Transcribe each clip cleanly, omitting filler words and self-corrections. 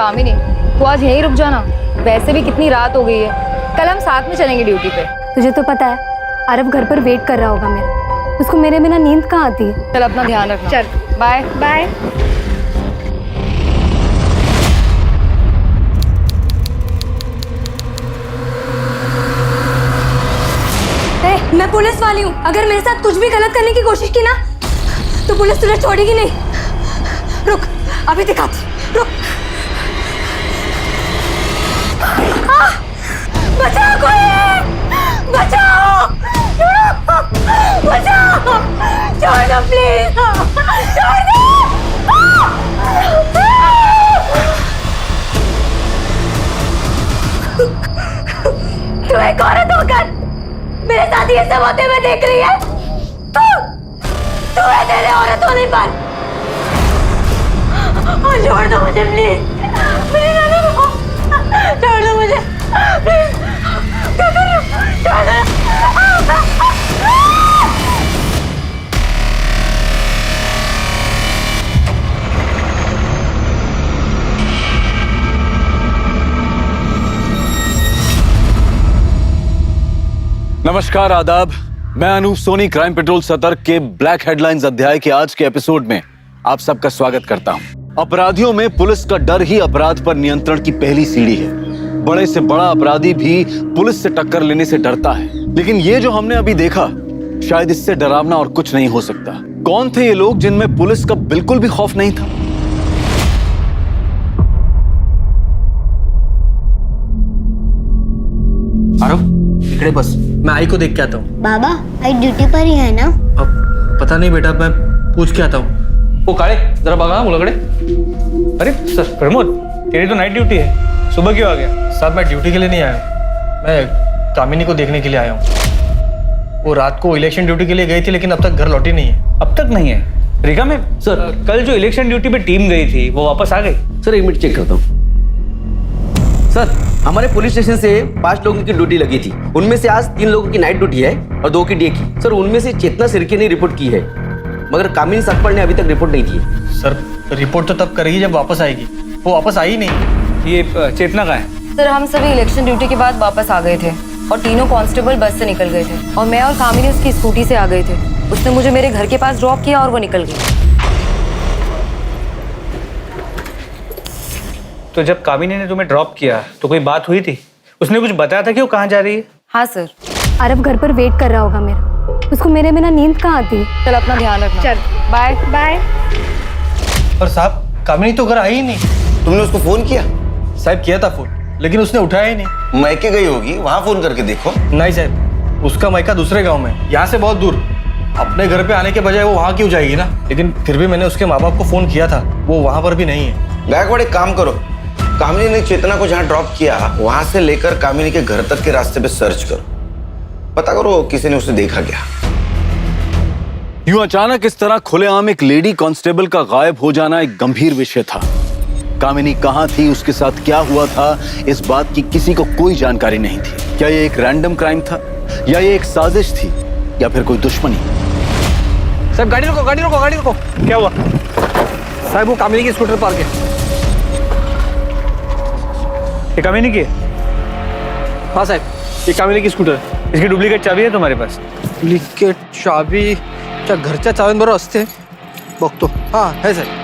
कामिनी, तू आज यहीं रुक जाना। वैसे भी कितनी रात हो गई है, कल हम साथ में चलेंगे ड्यूटी पे। तुझे तो पता है आरव घर पर वेट कर रहा होगा मेरा, उसको मेरे बिना नींद कहाँ आती है। चल अपना ध्यान रखना। चल बाय बाय। मैं पुलिस वाली हूँ, अगर मेरे साथ कुछ भी गलत करने की कोशिश की ना तो पुलिस तुझे छोड़ेगी नहीं। रुक, अभी दिखाती, रुक। बचाओ कोई, बचाओ, बचाओ, छोड़ दो प्लीज, छोड़ दो। तू एक औरत होकर मेरे साथ ये सब होते हुए देख रही है। तू है तेरे औरत होने पर। छोड़ दो मुझे प्लीज, छोड़ दो मुझे प्लीज, छोड़ दो। नमस्कार, आदाब। मैं अनूप सोनी क्राइम पेट्रोल सतर्क के ब्लैक हेडलाइंस अध्याय के आज के एपिसोड में आप सबका स्वागत करता हूं। अपराधियों में पुलिस का डर ही अपराध पर नियंत्रण की पहली सीढ़ी है। बड़े से बड़ा अपराधी भी पुलिस से टक्कर लेने से डरता है, लेकिन ये जो हमने अभी देखा, शायद इससे डरावना और कुछ नहीं हो सकता। कौन थे ये लोग जिनमें पुलिस का बिल्कुल भी खौफ नहीं था? आरव, इकड़े बस, मैं आई को देख के आता हूँ। बाबा, आई ड्यूटी पर ही है ना? अब पता नहीं बेटा, मैं पूछ के आता हूँ। ओ काळे, जरा बघा मुलाकडे। अरे सर प्रमोद, तेरी तो नाइट ड्यूटी है, सुबह क्यों आ गया? साहब मैं ड्यूटी के लिए नहीं आया हूँ, मैं कामिनी को देखने के लिए आया हूँ। वो रात को इलेक्शन ड्यूटी के लिए गई थी, लेकिन अब तक घर लौटी नहीं है। अब तक नहीं है? रिका में सर, कल जो इलेक्शन ड्यूटी पे टीम गई थी वो वापस आ गई? सर एक मिनट चेक करता हूँ। सर, हमारे पुलिस स्टेशन से 5 लोगों की ड्यूटी लगी थी, उनमें से आज 3 लोगों की नाइट ड्यूटी है और 2 की डे की। सर उनमें से चेतना सिरके ने रिपोर्ट की है, मगर कामिनी सकपड़ ने अभी तक रिपोर्ट नहीं की है। सर रिपोर्ट तो तब करेगी जब वापस आएगी, वो वापस आई ही नहीं। ये चेतना कहाँ है? सर हम सभी इलेक्शन ड्यूटी के बाद वापस आ गए थे और तीनों कांस्टेबल बस से निकल गए थे और मैं और कामिनी उसकी स्कूटी से आ गए थे। उसने मुझे मेरे घर के पास ड्रॉप किया और वो निकल गई। तो जब कामिनी ने तुम्हें ड्रॉप किया तो कोई बात हुई थी? उसने कुछ बताया था कि वो कहाँ जा रही है? हाँ सर। आरव घर पर वेट कर रहा होगा मेरा, उसको मेरे बिना नींद कहाँ आती है। चल अपना ध्यान रखना। चल बाय बाय। पर साहब कामिनी तो घर आई ही नहीं। तुमने उसको फोन किया? साहब किया था फोन, लेकिन उसने उठाया ही नहीं। मैके गई होगी, वहां फोन करके देखो। नहीं साहब, उसका मायका दूसरे गांव में, यहाँ से बहुत दूर। अपने घर पे आने के बजाय वो वहाँ क्यों जाएगी ना? लेकिन फिर भी मैंने उसके माँ बाप को फोन किया था, वो वहाँ पर भी नहीं है। गायकवाड़ एक काम करो, कामिनी ने चेतना को जहाँ ड्रॉप किया वहां से लेकर कामिनी के घर तक के रास्ते पे सर्च करो, पता करो किसी ने उसे देखा क्या। यूं अचानक इस तरह खुलेआम एक लेडी कांस्टेबल का गायब हो जाना एक गंभीर विषय था। कामिनी कहां थी, उसके साथ क्या हुआ था, इस बात की किसी को कोई जानकारी नहीं थी। क्या ये एक रैंडम क्राइम था या ये एक साजिश थी या फिर कोई दुश्मनी? साहब गाड़ी रोको, गाड़ी रोको, गाड़ी रोको। क्या हुआ? साहब वो कामिनी की स्कूटर पार्क है। ये कामिनी की है? हाँ साहब, ये कामिनी की स्कूटर। इसकी डुप्लीकेट चाबी है तुम्हारे पास? डुप्लीकेट चाबी क्या घरच्या चाव्यांबरोबर असते? बघतो। हाँ है साहब।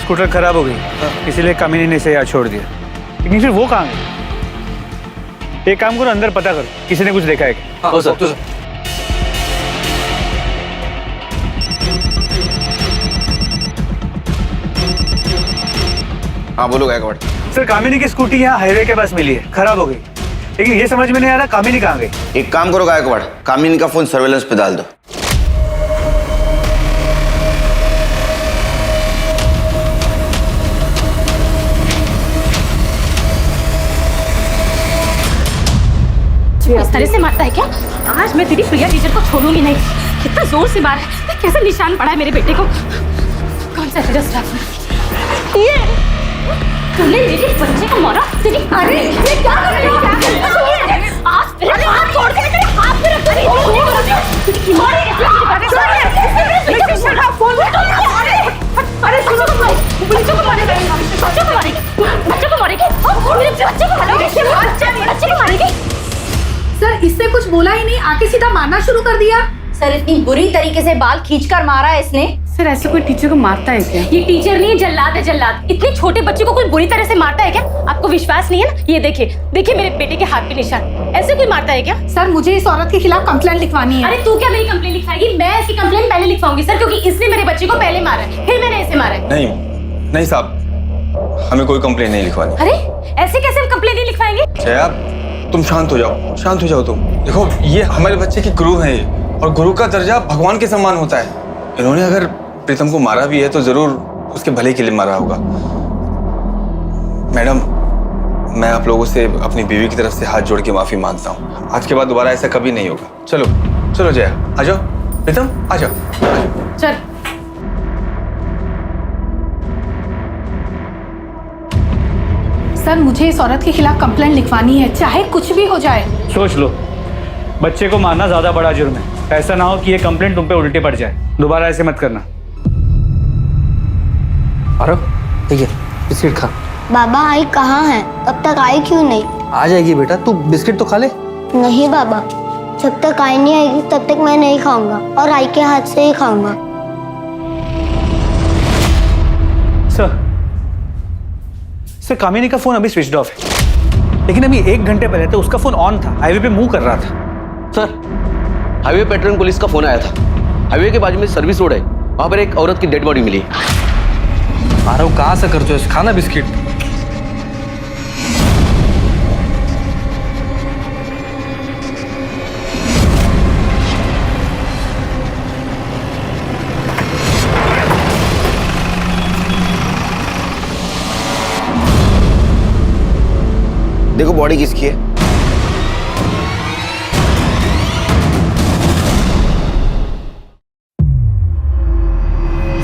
स्कूटर खराब हो गई, इसीलिए कामिनी ने इसे यहाँ छोड़ दिया। लेकिन फिर वो कहाँ गई? एक काम करो, अंदर पता करो किसी ने कुछ देखा है क्या? हाँ सर। हाँ बोलो गायकवाड़। सर कामिनी की स्कूटी यहाँ हाईवे के पास मिली है, खराब हो गई, लेकिन ये समझ में नहीं आ रहा कामिनी कहाँ गई। एक काम करो गायकवाड़, कामिनी का फोन सर्वेलेंस पे डाल दो। इस तरह से मारता है क्या? आज मैं तेरी प्रिया टीचर को छोड़ूंगी नहीं। कितना जोर से मारा है, कैसे निशान पड़ा है मेरे बेटे को। कौन सा तेरा स्टाफ है? ये तूने मेरे बच्चे को मारा? तेरी अरे ये क्या कर रही हो? क्या कर रही हो? आज तेरे हाथ तोड़ के तेरे हाथ पे रख रही हूँ। बच्चों को मारेगी, बच्चों को मारेगी, बच्चों को मारेगी, मेरे बच्चों को मारेगी, बच्चों को मारेगी। सर इसने कुछ बोला ही नहीं, आके सीधा मारना शुरू कर दिया। सर इतनी बुरी तरीके से बाल खींचकर मारा है इसने। सर ऐसे कोई टीचर को मारता है क्या? ये टीचर नहीं है, जल्लाद है, जल्लाद। इतने छोटे बच्चे को कोई बुरी तरह से मारता है क्या? आपको विश्वास नहीं है ना? ये देखिए, देखिए मेरे बेटे के हाथ पे निशान। ऐसे कोई मारता है क्या? सर मुझे इस औरत के खिलाफ कंप्लेंट लिखवानी है। अरे तू क्या मेरी कंप्लेंट लिखवाएगी? मैं इसकी कंप्लेंट पहले लिखवाऊंगी सर, क्योंकि इसने मेरे बच्चे को पहले मारा है, फिर मैंने इसे मारा है। नहीं साहब, हमें कोई कंप्लेन नहीं लिखवानी। अरे ऐसे कैसे हम कंप्लेंट नहीं लिखवाएंगे? जया, तुम शांत हो जाओ तुम। देखो ये हमारे बच्चे की गुरु है और गुरु का दर्जा भगवान के समान होता है। इन्होंने अगर प्रीतम को मारा भी है तो जरूर उसके भले के लिए मारा होगा। मैडम, मैं आप लोगों से अपनी बीवी की तरफ से हाथ जोड़ के माफी मांगता हूँ। आज के बाद दोबारा ऐसा कभी नहीं होगा। चलो जया, आ जाओ। प्रीतम आ जाओ। चल। सर मुझे इस औरत के खिलाफ कंप्लेंट लिखवानी है, चाहे कुछ भी हो जाए। सोच लो, बच्चे को मारना ज्यादा बड़ा जुर्म है। ऐसा ना हो कि ये कंप्लेंट तुम पे उल्टे पड़ जाए। दोबारा ऐसे मत करना। आरव, देखिए बिस्किट खा। बाबा आई कहाँ है? अब तक आई क्यों नहीं? आ जाएगी बेटा, तू बिस्किट तो खा ले। नहीं बाबा, जब तक आई नहीं आएगी तब तक मैं नहीं खाऊंगा, और आई के हाथ से ही खाऊंगा। सर कामिनी का फोन अभी स्विच ऑफ है, लेकिन अभी 1 घंटे पहले तो उसका फोन ऑन था, हाईवे पे मूव कर रहा था। सर, हाईवे पेट्रोलिंग पुलिस का फोन आया था। हाईवे के बाजू में सर्विस रोड है, वहां पर एक औरत की डेड बॉडी मिली। आरव कहाँ से करते हो? खाना बिस्किट। देखो बॉडी किसकी है।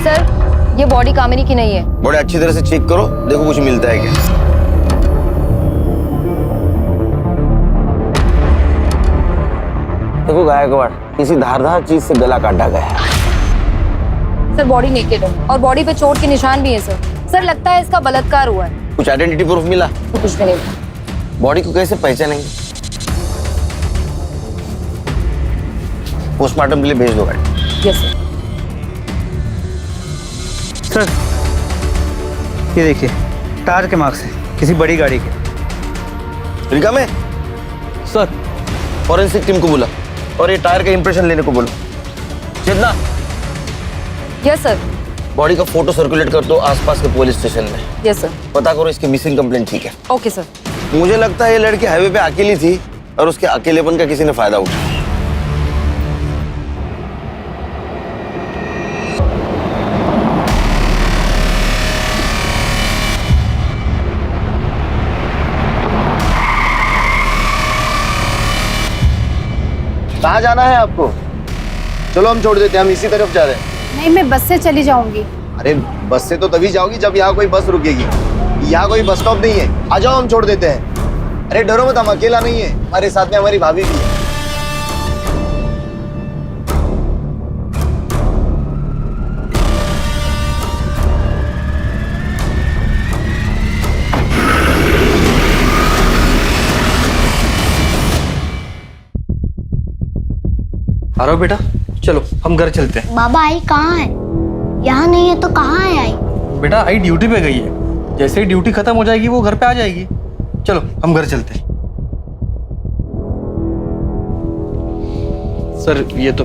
सर ये बॉडी कामिनी की नहीं है। बॉडी अच्छी तरह से चेक करो, देखो कुछ मिलता है क्या। देखो गायकवाड़, किसी धारदार चीज से गला काटा गया है। सर बॉडी नेकेड है और बॉडी पे चोट के निशान भी है सर। सर लगता है इसका बलात्कार हुआ है। कुछ आइडेंटिटी प्रूफ मिला? कुछ भी नहीं। बॉडी को कैसे पहचानेंगे? पोस्टमार्टम के लिए भेज दो गाड़ी। यस सर ये देखिए, टायर के मार्क्स हैं किसी बड़ी गाड़ी के। रिका में सर, फॉरेंसिक टीम को बोला और ये टायर का इंप्रेशन लेने को बोलो। चेतना, यस सर। बॉडी का फोटो सर्कुलेट कर दो आसपास के पुलिस स्टेशन में। Yes sir. पता करो इसकी मिसिंग कंप्लेंट। ठीक है? Okay sir. मुझे लगता है ये लड़की हाईवे पे अकेली थी और उसके अकेलेपन का किसी ने फायदा उठाया। कहाँ जाना है आपको? चलो हम छोड़ देते हैं, हम इसी तरफ जा रहे हैं। नहीं, मैं बस से चली जाऊंगी। अरे बस से तो तभी जाओगी जब यहाँ कोई बस रुकेगी। यहाँ कोई बस स्टॉप नहीं है, आ जाओ हम छोड़ देते हैं। अरे डरो मत, हम अकेला नहीं है, हमारे साथ में हमारी भाभी भी है। आरव बेटा, चलो हम घर चलते हैं। बाबा आई कहाँ है? यहाँ नहीं है तो कहाँ है आई? बेटा आई ड्यूटी पे गई है, जैसे ही ड्यूटी खत्म हो जाएगी वो घर पे आ जाएगी। चलो हम घर चलते हैं। सर ये तो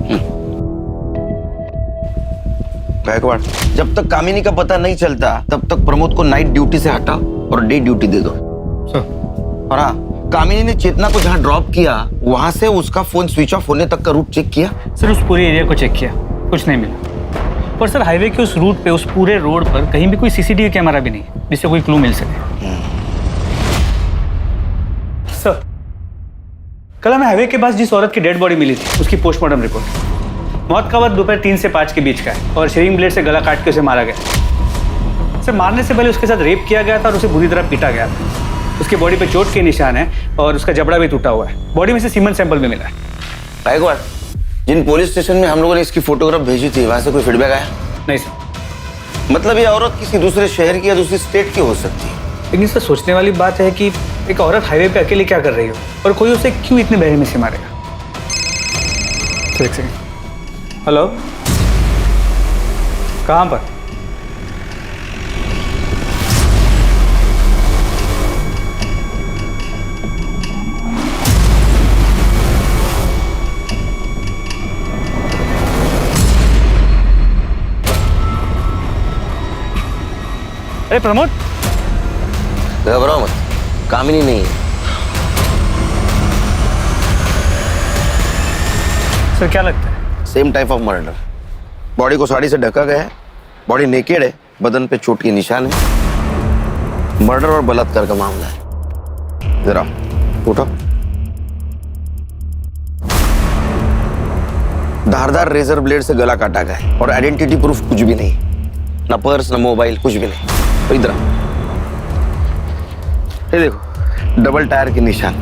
गायकवाड़, जब तक कामिनी का पता नहीं चलता तब तक प्रमोद को नाइट ड्यूटी से हटा और डे ड्यूटी दे दो। और हाँ, कामिनी ने चेतना को जहाँ ड्रॉप किया वहां से उसका फोन स्विच ऑफ होने तक का रूट चेक किया? सर उस पूरे एरिया को चेक किया, कुछ नहीं मिला। पर सर हाईवे के उस रूट पे, उस पूरे रोड पर कहीं भी कोई सीसीटीवी कैमरा भी नहीं है जिससे कोई क्लू मिल सके। सर कल हमें हाईवे के पास जिस औरत की डेड बॉडी मिली थी उसकी पोस्टमार्टम रिपोर्ट, मौत का वक्त दोपहर 3 से 5 के बीच का है और शेविंग ब्लेड से गला काट के उसे मारा गया। सर मारने से पहले उसके साथ रेप किया गया था और उसे बुरी तरह पीटा गया था। उसकी बॉडी पे चोट के निशान है और उसका जबड़ा भी टूटा हुआ है। बॉडी में से सीमन सैंपल भी मिला है। गायकवाड़, जिन पुलिस स्टेशन में हम लोगों ने इसकी फोटोग्राफ भेजी थी वहां से कोई फीडबैक आया? नहीं सर। मतलब ये औरत किसी दूसरे शहर की या दूसरी स्टेट की हो सकती है। लेकिन इससे सोचने वाली बात है कि एक औरत हाईवे पे अकेले क्या कर रही हो और कोई उसे क्यों इतने बहरे में से मारेगा। तो एक सेकंड। हेलो, कहाँ पर? अरे प्रमोद, घबराओ मत, कामिनी नहीं है। सर क्या लगता है? Same type of murder. Body को साड़ी से ढका गया है, बॉडी नेकेड है, बदन पे चोट के निशान है। मर्डर और बलात्कार का मामला है। जरा उठो। धारदार रेजर ब्लेड से गला काटा गया है और आइडेंटिटी प्रूफ कुछ भी नहीं, ना पर्स ना मोबाइल, कुछ भी नहीं। तो इधर ये देखो, डबल टायर के निशान।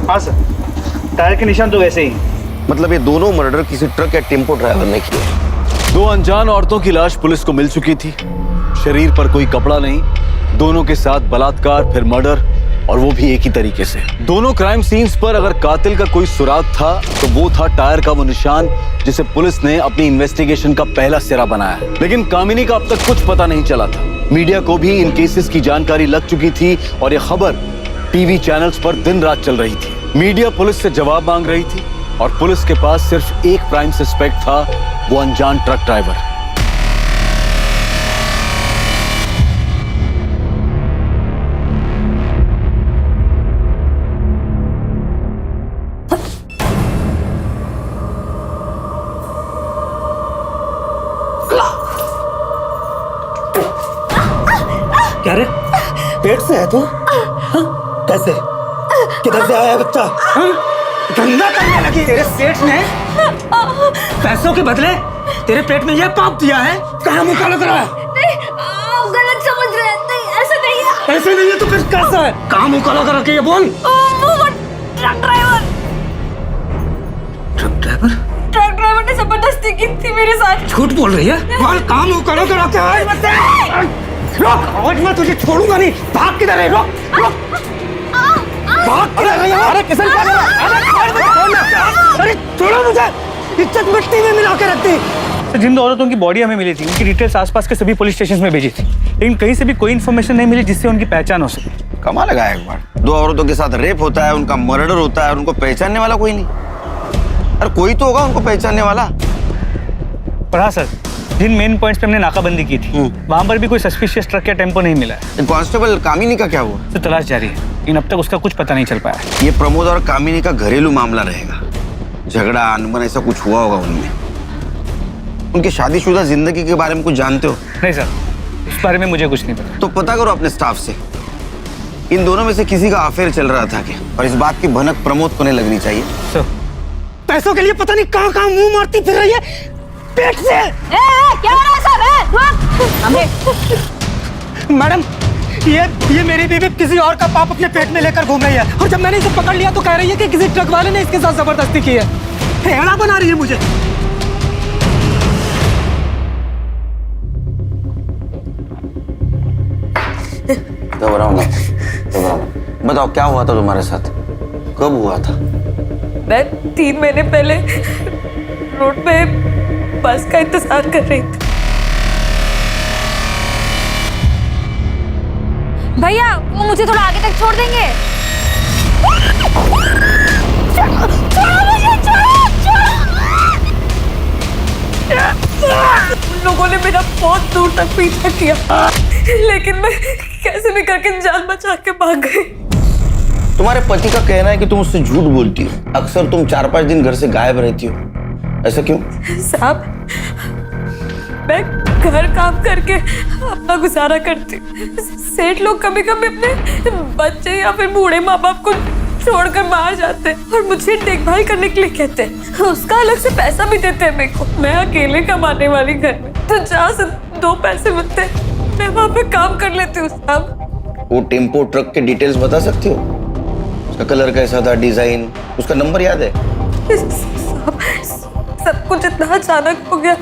हाँ सर, टायर के निशान तो वैसे ही। मतलब ये दोनों मर्डर किसी ट्रक या टेम्पो ड्राइवर ने किए। दो अनजान औरतों की लाश पुलिस को मिल चुकी थी। शरीर पर कोई कपड़ा नहीं, दोनों के साथ बलात्कार फिर मर्डर, और वो भी एक ही तरीके से। दोनों क्राइम सीन्स पर अगर कातिल का कोई सुराग था तो वो था टायर का वो निशान जिसे पुलिस ने अपनी इन्वेस्टिगेशन का पहला सिरा बनाया। लेकिन कामिनी का अब तक कुछ पता नहीं चला था। मीडिया को भी इन केसेस की जानकारी लग चुकी थी और ये खबर टीवी चैनल्स पर दिन रात चल रही थी। मीडिया पुलिस से जवाब मांग रही थी और पुलिस के पास सिर्फ एक प्राइम सस्पेक्ट था, वो अनजान ट्रक ड्राइवर। क्या रे, पेट से है तू? कैसे? किधर से आया बच्चा? धंधा करने लगी। तेरे सेठ ने पैसों के बदले तेरे पेट में यह पाप दिया है। कहाँ मुँह काला करा है? नहीं, आप गलत समझ रहे हैं। नहीं, ऐसा नहीं है। ऐसे नहीं है तो फिर कैसा है? कहाँ मुँह काला करा के ये बोल। वो truck driver. Truck driver? Truck driver ने जबरदस्ती की थी मेरे साथ। झूठ बोल रही है। बोल, कहाँ मुँह काला करा के आए? रोक, आज मैं तुझे छोड़ूंगा नहीं। भाग किधर है? रोक, रोक। भाग किधर है? अरे किसन क्या कर रहा है? अरे छोड़ मुझे, छोड़ना। अरे छोड़ो मुझे। इज्जत मिट्टी में मिला के रखती। जिन दो औरतों की बॉडी हमें मिली थी, उनकी डिटेल्स आसपास के सभी पुलिस स्टेशन में भेजी थी, लेकिन कहीं से भी कोई इन्फॉर्मेशन नहीं मिली जिससे उनकी पहचान हो सके। कमाल लगा एक बार। दो औरतों के साथ रेप होता है, उनका मर्डर होता है, उनको पहचानने वाला कोई नहीं। अरे कोई तो होगा उनको पहचानने वाला। पर हाँ सर, जिन मेन पॉइंट्स पे हमने नाकाबंदी की थी, वहां पर भी कोई सस्पिशियस ट्रक या टेम्पो नहीं मिला है। कांस्टेबल कामिनी का क्या हुआ? तो तलाश जारी है, लेकिन अब तक उसका कुछ पता नहीं चल पाया। ये प्रमोद और कामिनी का घरेलू मामला रहेगा। झगड़ा अनबन ऐसा कुछ हुआ होगा उनमें। उनकी शादीशुदा जिंदगी के बारे में कुछ जानते हो? नहीं सर, उस बारे में मुझे कुछ नहीं पता। तो पता करो अपने स्टाफ से, इन दोनों में से किसी का अफेयर चल रहा था क्या? और इस बात की भनक प्रमोद को नहीं लगनी चाहिए। सर, पैसों के लिए पता नहीं कहाँ कहाँ मुंह मारती फिर रही है पेट से। क्या हो रहा है सब? मैडम, ये मेरी बीवी किसी और का पाप अपने पेट में लेकर घूम रही है, और जब मैंने इसे पकड़ लिया तो कह रही है कि किसी ट्रक वाले ने इसके साथ जबरदस्ती की है। हेड़ा बना रही है मुझे। घबराओ ना, घबराओ। बताओ क्या हुआ था तुम्हारे साथ? कब हुआ था? मैं 3 महीने पहले रोड पे बस का इंतजार कर रही थी। भैया, वो मुझे थोड़ा आगे तक छोड़ देंगे? उन लोगों ने मेरा बहुत दूर तक पीछा किया, लेकिन मैं कैसे भी करके जान बचा के भाग गई। तुम्हारे पति का कहना है कि तुम उससे झूठ बोलती हो। अक्सर तुम 4-5 दिन घर से गायब रहती हो, ऐसा क्यों? साहब, मैं घर काम करके अपना गुजारा करती। सेठ लोग कभी कभी अपने बच्चे या फिर बूढ़े माँ बाप को छोड़कर बाहर जाते हैं और मुझे देखभाल करने के लिए कहते हैं। उसका अलग से पैसा भी देते हैं मेरे को। मैं अकेले कमाने वाली घर में, तो जहाँ से 2 पैसे मिलते हैं मैं वहाँ पे काम कर लेती हूँ। साहब, वो टेम्पो ट्रक के डिटेल्स बता सकती हो? उसका कलर कैसा था, डिजाइन, उसका नंबर याद है? सब कुछ इतना अचानक हो गया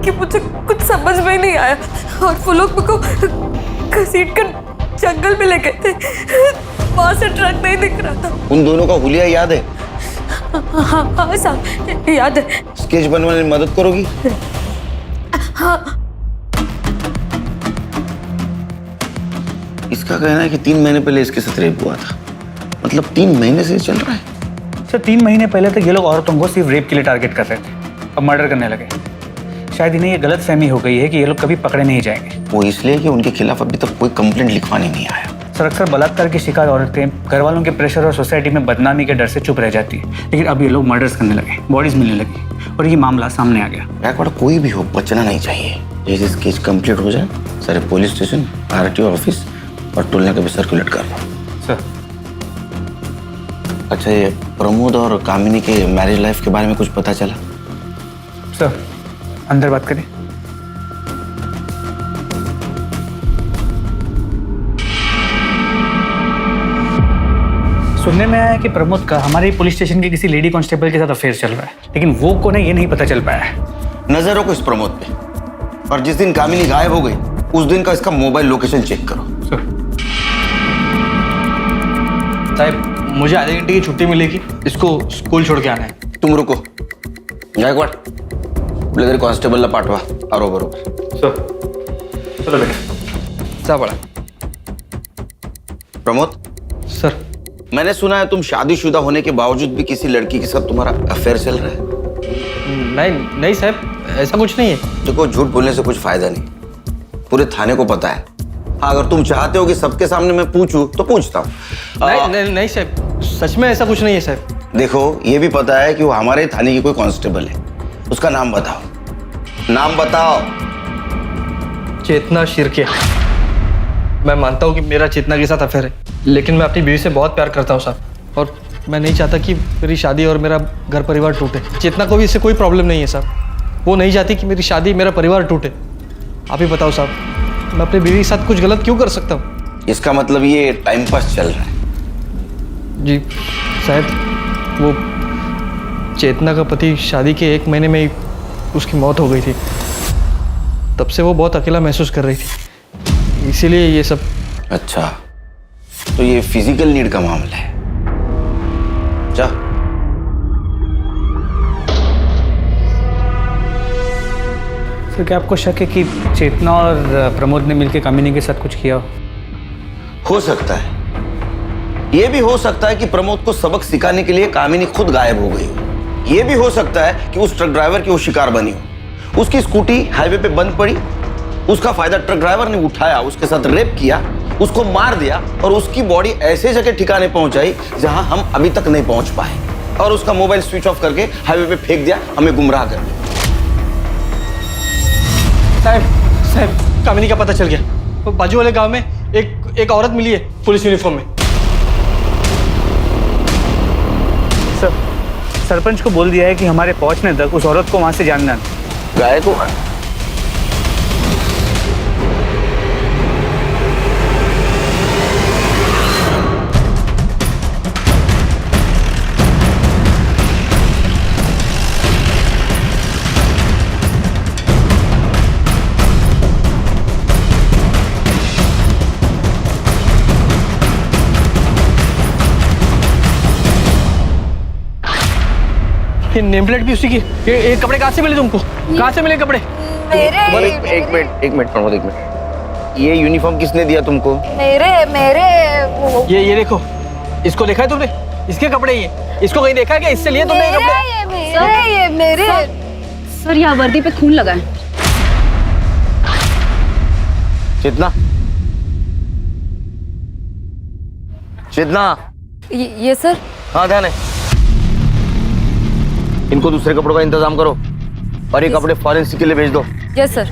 कि मुझे कुछ समझ में ही नहीं आया और वो लोग मुझको घसीट कर जंगल में ले गए थे। वहां से ट्रक नहीं दिख रहा था। उन दोनों का हुलिया याद है? हाँ साहब याद है। स्केच बनवाने में मदद करोगी? हाँ। इसका कहना है कि 3 महीने पहले इसके साथ रेप हुआ था। मतलब 3 महीने से चल रहा है। सर 3 महीने पहले तक ये लोग औरतों को सिर्फ रेप के लिए टारगेट कर रहे थे, अब मर्डर करने लगे। शायद इन्हें ये गलत फहमी हो गई है कि ये लोग कभी पकड़े नहीं जाएंगे। वो इसलिए कि उनके खिलाफ अभी तक कोई कंप्लेंट लिखवाने नहीं आया। सर अक्सर बलात्कार की शिकार औरतें घर वालों के प्रेशर और सोसाइटी में बदनामी के डर से चुप रह जाती है, लेकिन अब ये लोग मर्डर्स करने लगे, बॉडीज मिलने लगी और ये मामला सामने आ गया। गायकवाड़ कोई भी हो बचना नहीं चाहिए। जैसे केस कंप्लीट हो जाए सारे पुलिस स्टेशन, आरटीओ ऑफिस और टोलना के भी सर्कुलेट कर दो। सर अच्छा, ये प्रमोद और कामिनी के मैरिज लाइफ के बारे में कुछ पता चला? सर अंदर बात करें। सुनने में आया है कि प्रमोद का हमारे पुलिस स्टेशन के किसी लेडी कांस्टेबल के साथ अफेयर चल रहा है, लेकिन वो कौन है ये नहीं पता चल पाया है। नजर रखो इस प्रमोद पे, और जिस दिन कामिनी गायब हो गई उस दिन का इसका मोबाइल लोकेशन चेक करो। साहब मुझे आधे घंटे की छुट्टी मिलेगी, इसको स्कूल छोड़ के आना है। तुम रुको गायकवाड़, ब्लेजर कांस्टेबल ला पाठवा आरो बरोबर। चलो बेटा। जा बड़ा। प्रमोद सर मैंने सुना है तुम शादीशुदा होने के बावजूद भी किसी लड़की के साथ तुम्हारा अफेयर चल रहा है। नहीं साहब, ऐसा कुछ नहीं है। देखो झूठ बोलने से कुछ फायदा नहीं, पूरे थाने को पता है। हाँ, अगर तुम चाहते हो कि सबके सामने मैं पूछूं तो पूछता हूँ। नहीं साहब, सच में ऐसा कुछ नहीं है साहब। देखो ये भी पता है कि वो हमारे थाने की कोई कांस्टेबल है, उसका नाम बताओ। नाम बताओ। चेतना शिर्के। मैं मानता हूँ कि मेरा चेतना के साथ अफेयर है, लेकिन मैं अपनी बीवी से बहुत प्यार करता हूँ साहब, और मैं नहीं चाहता कि मेरी शादी और मेरा घर परिवार टूटे। चेतना को भी इससे कोई प्रॉब्लम नहीं है साहब, वो नहीं चाहती कि मेरी शादी मेरा परिवार टूटे। आप ही बताओ साहब, मैं अपनी बीवी के साथ कुछ गलत क्यों कर सकता हूँ? इसका मतलब ये टाइम पास चल रहा है। जी शायद वो चेतना का पति शादी के 1 महीने में ही उसकी मौत हो गई थी, तब से वो बहुत अकेला महसूस कर रही थी, इसीलिए ये सब। अच्छा, तो ये फिजिकल नीड का मामला है। जा। तो क्या आपको शक है कि चेतना और प्रमोद ने मिलकर कामिनी के साथ कुछ किया हो सकता है। ये भी हो सकता है कि प्रमोद को सबक सिखाने के लिए कामिनी खुद गायब हो गई हो। ये भी हो सकता है कि उस ट्रक ड्राइवर की वो शिकार बनी हो। उसकी स्कूटी हाईवे पे बंद पड़ी, उसका फायदा ट्रक ड्राइवर ने उठाया, उसके साथ रेप किया, उसको मार दिया और उसकी बॉडी ऐसे जगह ठिकाने पहुंचाई जहां हम अभी तक नहीं पहुंच पाए, और उसका मोबाइल स्विच ऑफ करके हाईवे पे फेंक दिया, हमें गुमराह कर दिया। साहब कामिनी का पता चल गया। वो बाजू वाले गांव में एक औरत मिली है पुलिस यूनिफॉर्म में। सर सरपंच को बोल दिया है कि हमारे पहुंचने तक उस औरत को वहां से जानना। गायकवाड़, ये नेम प्लेट भी उसी की। ये कपड़े कहाँ से मिले तुमको? कहाँ से मिले कपड़े? एक मिनट प्रमोद, एक मिनट। ये यूनिफॉर्म किसने दिया तुमको? मेरे ये देखो, इसको देखा है तुमने? इसके कपड़े ये, इसको कहीं देखा है क्या? इससे लिए तुमने ये कपड़े? ये मेरे। सर यहाँ वर्दी पे खून लगा है। चेतना, चेतना। ये सर। हाँ ध्यान है। इनको दूसरे कपड़ों का इंतजाम करो और ये कपड़े फॉरेंसिक के लिए भेज दो। Yes sir.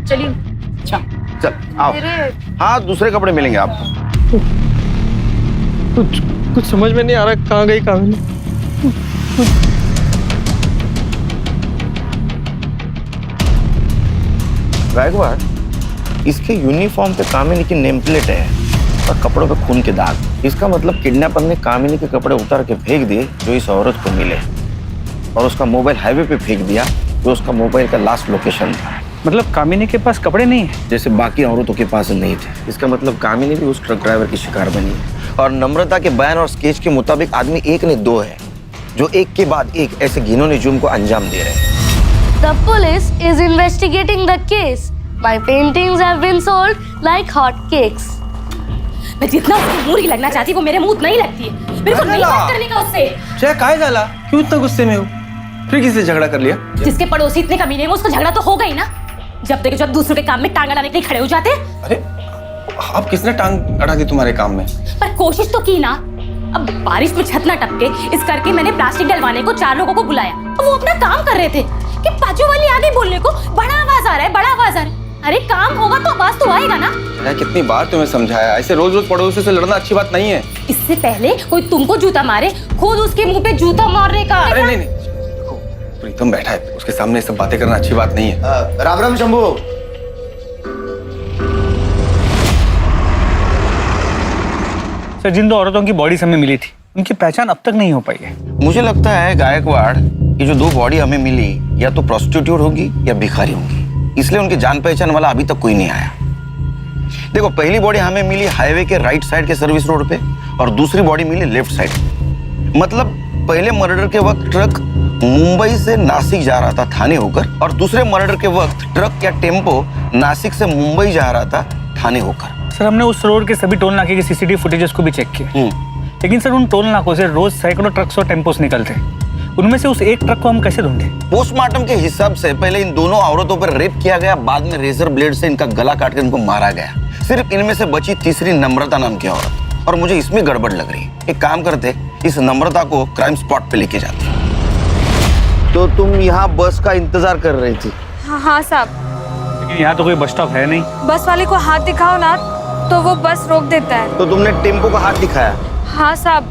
चलिए। अच्छा चल आओ। हाँ दूसरे कपड़े मिलेंगे आपको। कुछ समझ में नहीं आ रहा कहाँ गई कामिनी। गायकवाड़, इसके यूनिफॉर्म पे कामिनी की नेम प्लेट है और कपड़ों पे खून के दाग। इसका मतलब किडनैपर ने कामिनी के कपड़े उतार के फेंक दिए जो इस औरत को मिले। और उसका मोबाइल हाईवे पे फेंक दिया, जो उसका मोबाइल का लास्ट लोकेशन था। मतलब कामिनी के पास कपड़े नहीं है? जैसे बाकी औरतों के पास नहीं थे। इसका मतलब कामिनी भी उस ट्रक ड्राइवर की शिकार बनी है। और नम्रता के बयान और स्केच के मुताबिक आदमी एक नहीं दो है, जो एक के बाद एक ऐसे घिनौने जुर्म को अंजाम दे रहे हैं। The police is investigating the case. My paintings have been sold like hot cakes. मैं जितना उसकी मूरी लगना चाहती वो मेरे मुंह नहीं लगती है। मेरे को नहीं बात करने का उससे। चाहे काय जाला, क्यों इतना गुस्से में हो? फिर किससे झगड़ा कर लिया? जिसके पड़ोसी इतने कमीने हैं उसको झगड़ा तो होगा ही ना। जब तक जब दूसरों के काम में टांग अड़ाने के लिए खड़े हो जाते हैं। अरे आप किसने टांग अड़ा दी तुम्हारे काम में? पर कोशिश तो की ना। अब बारिश में छत ना टपके इस करके मैंने प्लास्टिक डलवाने को 4 लोगों को बुलाया। अब वो अपना काम कर रहे थे कि बाजू वाली आ गई बोलने को, बड़ा आवाज आ रहा है, बड़ा आवाज आ रहा है। अरे काम होगा तो आवाज तो आएगा ना। मैं कितनी बार तुम्हें समझाया, ऐसे रोज रोज पड़ोसी से लड़ना अच्छी बात नहीं है। इससे पहले कोई तुमको जूता मारे, खुद उसके मुंह पे जूता मारने का। अरे नहीं, देखो प्रीतम बैठा है, उसके सामने सब बातें करना अच्छी बात नहीं है। राम राम शंभू। सर, जिन 2 औरतों की बॉडीज हमें मिली थी उनकी पहचान अब तक नहीं हो पाई है। मुझे लगता है गायकवाड़, ये जो 2 बॉडी हमें मिली या तो प्रोस्टिट्यूट होगी या भिखारी होगी, इसलिए उनकी जान पहचान वाला अभी तक कोई नहीं आया। देखो, पहली बॉडी हमें मिली हाईवे के राइट साइड के सर्विस रोड पे और दूसरी बॉडी मिली लेफ्ट साइड। मतलब पहले मर्डर के वक्त ट्रक मुंबई से नासिक जा रहा था थाने होकर, और दूसरे मर्डर के वक्त ट्रक या टेम्पो नासिक से मुंबई जा रहा था थाने होकर। सर, हमने उस रोड के सभी टोल नाके के सीसीटीवी फुटेजेस को भी चेक किया, लेकिन सर उन टोल नाकों से रोज सैकड़ों ट्रक्स और टेम्पोस निकलते हैं। उनमें से उस एक ट्रक को हम कैसे ढूंढे? पोस्टमार्टम के हिसाब से पहले इन दोनों औरतों पर रेप किया गया, बाद में रेजर ब्लेड से इनका गला काट कर इनको मारा गया। सिर्फ इनमें से बची तीसरी नम्रता नाम की औरत, और मुझे इसमें गड़बड़ लग रही है। एक काम करते, इस नम्रता को क्राइम स्पॉट पे लेके जाते। तो तुम यहाँ बस का इंतजार कर रही थी? हाँ साहब। लेकिन यहाँ तो कोई बस स्टॉप है नहीं। बस वाले को हाथ दिखाओ ना तो वो बस रोक देता है। तो तुमने टेम्पो का हाथ दिखाया? हाँ साहब,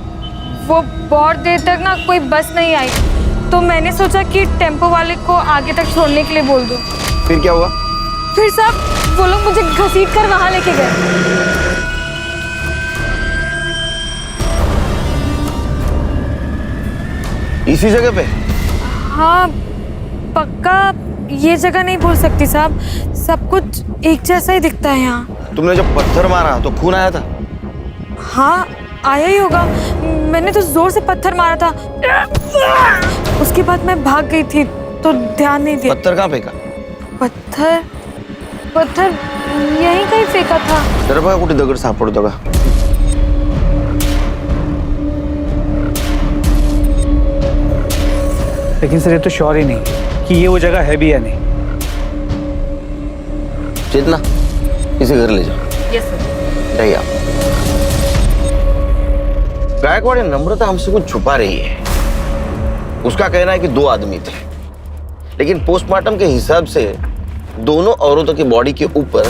वो बहुत देर तक ना कोई बस नहीं आई, तो मैंने सोचा कि टेम्पो वाले को आगे तक छोड़ने के लिए बोल दूं। फिर क्या हुआ? फिर साहब वो लोग मुझे घसीट कर वहां लेके गए। इसी जगह पे? हाँ, पक्का ये जगह नहीं भूल सकती साहब, सब कुछ एक जैसा ही दिखता है यहाँ। तुमने जब पत्थर मारा तो खून आया था? हाँ, आया ही होगा। मैंने तो जोर से पत्थर मारा था, उसके बाद मैं भाग गई थी तो ध्यान नहीं दिया। पत्थर कहाँ फेंका? पत्थर यहीं कहीं फेंका था। जरा बघा कुठे दगड सापडतो का? लेकिन सर ये तो श्योर ही नहीं कि ये वो जगह है भी या नहीं। चेतना, इसे घर ले जाओ। Yes sir. जाइए आप। गायकवाड़, नम्रता हमसे कुछ छुपा रही है। उसका कहना है कि 2 आदमी थे, लेकिन पोस्टमार्टम के हिसाब से दोनों औरतों की बॉडी के ऊपर